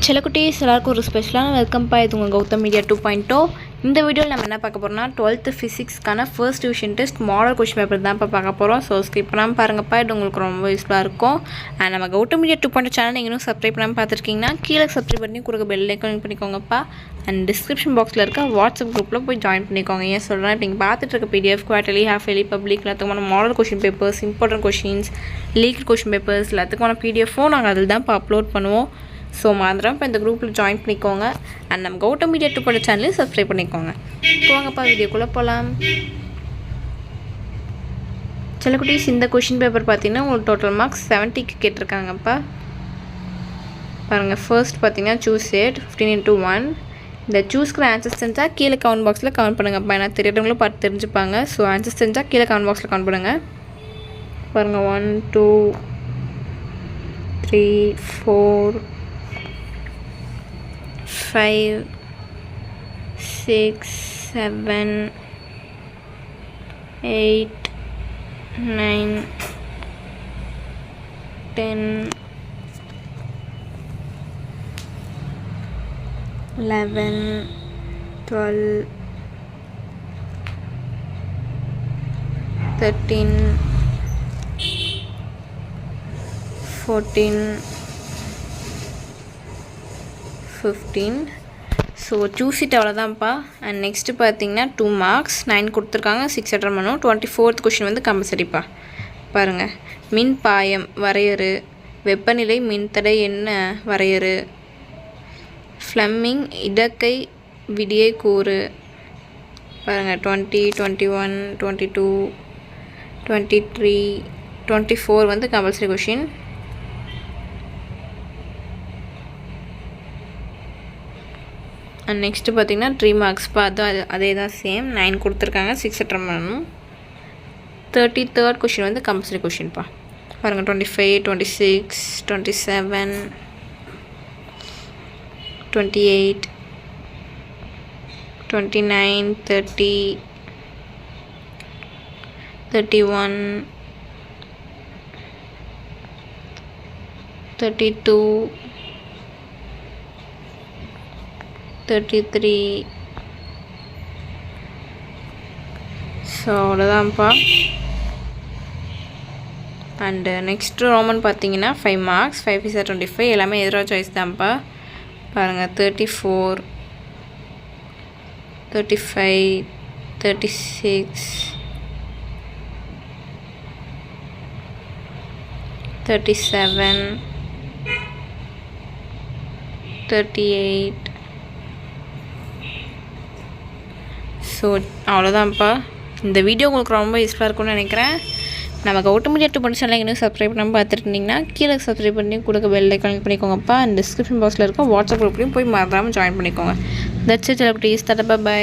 செல்லக்குட்டீஸ் எல்லாருக்கும் ஒரு ஸ்பெஷலான வெல்கம்ப்பா. இது உங்கள் கௌதம் மீடியா 2.0. இந்த வீடியோவில் நம்ம என்ன பார்க்க போகிறோம்னா 12th ஃபிசிக்ஸ்க்கான first division test model question paper தான் இப்போ பார்க்க போகிறோம். ஸோ ஸ்கிப் பண்ணாமல் பாருங்கப்பா, இது உங்களுக்கு ரொம்ப யூஸ்ஃபுல்லாக இருக்கும். அண்ட் நம்ம கௌதம் மீடியா 2.0 சேனல் நீங்கள் இன்னும் சப்ஸ்கிரைப் பண்ணாமல் பார்த்துருக்கீங்கன்னா கீழே சப்ஸ்கிரைப் பண்ணி கொடுக்க பெல் ஐக்கான் பண்ணிக்கோங்கப்பா. அண்ட் டிஸ்கிரிப்ஷன் பாக்ஸில் இருக்க வாட்ஸ்அப் குரூப்பில் போய் ஜாயின் பண்ணிக்கோங்க. ஏன் சொல்கிறேன், இப்போ நீங்கள் பார்த்துட்டு இருக்க PDF, quarterly, half yearly, public எல்லாத்துக்குமான model question papers, important questions, leak question papers எல்லாத்துக்குமான PDFும் நாங்கள் அதில் தான் இப்போ அப்லோட் பண்ணுவோம். ஸோ மாதிரி இப்போ இந்த குரூப்பில் ஜாயின் பண்ணிக்கோங்க. அண்ட் நம்ம கௌதம் மீடியா 2.0 சேனலையும் சப்ஸ்கிரைப் பண்ணிக்கோங்க. போங்கப்பா, வீடியோக்குள்ளே போகலாம். செல்லக்குட்டீஸ், இந்த கொஷின் பேப்பர் பார்த்தீங்கன்னா உங்களுக்கு டோட்டல் மார்க்ஸ் 70க்கு கேட்டிருக்காங்கப்பா. பாருங்கள், ஃபர்ஸ்ட் பார்த்தீங்கன்னா சூஸ் செட் 15 into 1. இந்த சூஸ்க்கு ஆன்சர்ஸ் தெரிஞ்சால் கீழே கமெண்ட் பாக்ஸில் கமெண்ட் பண்ணுங்கப்பா. ஏன்னா தெரியாதவங்களும் பார்த்து தெரிஞ்சுப்பாங்க. ஸோ ஆன்சர்ஸ் தெரிஞ்சால் கீழே கமெண்ட் பாக்ஸில் கமெண்ட் பண்ணுங்கள். பாருங்கள், 1 2 3 4 5 6 7 8 9 10 11 12 13 14 15. ஸோ சூஸ் இட் அவ்வளோதான்ப்பா. அண்ட் நெக்ஸ்ட்டு பார்த்தீங்கன்னா 2 மார்க்ஸ் 9 கொடுத்துருக்காங்க, 6 அட்டன் பண்ணணும். 24th கொஷின் வந்து கம்பல்சரிப்பா. பாருங்கள், மின் பாயம் வரையறு, வெப்பநிலை மின்தடை என்ன வரையறு, ஃப்ளெமிங் இடக்கை விடியை கூறு. பாருங்கள், 20 21 22 23 24 வந்து கம்பல்சரி கொஷின். அண்ட் நெக்ஸ்ட்டு பார்த்தீங்கன்னா 3 மார்க்ஸ்ப்பா. அதே தான் சேம் 9 கொடுத்துருக்காங்க, 6 அட்டன் பண்ணணும். 33rd கொஷின் வந்து கம்பல்சரி கொஷின்ப்பா. பாருங்கள், 25 26 27 28 29 30 31 32 33. ஸோ அவ்வளோதான்ப்பா. அண்டு நெக்ஸ்ட்டு ரோமன் பார்த்தீங்கன்னா 5 மார்க்ஸ் 5 5 25 எல்லாமே எதிராக சாய்ஸ் தான்ப்பா. பாருங்கள், 34 35 36 37 38. ஸோ அவ்வளோதான்ப்பா. இந்த வீடியோ உங்களுக்கு ரொம்ப யூஸ்ஃபுல்லாக இருக்கும்னு நினைக்கிறேன். நம்ம கௌதம் மீடியா 2.0 சேனல் இன்னும் சப்ஸ்கிரைப் பண்ணாமல் பார்த்துட்டு இருந்தீங்கன்னா கீழே சப்ஸ்கிரைப் பண்ணி கொடுக்க பெல் ஐக்கான் பண்ணிக்கோங்கப்பா. அண்ட் டிஸ்கிரிப்ஷன் பாக்ஸில் இருக்க வாட்ஸ்அப் குரூப்லையும் போய் மறக்காமல் ஜாயின் பண்ணிக்கோங்க. That's it. Please, tata, by.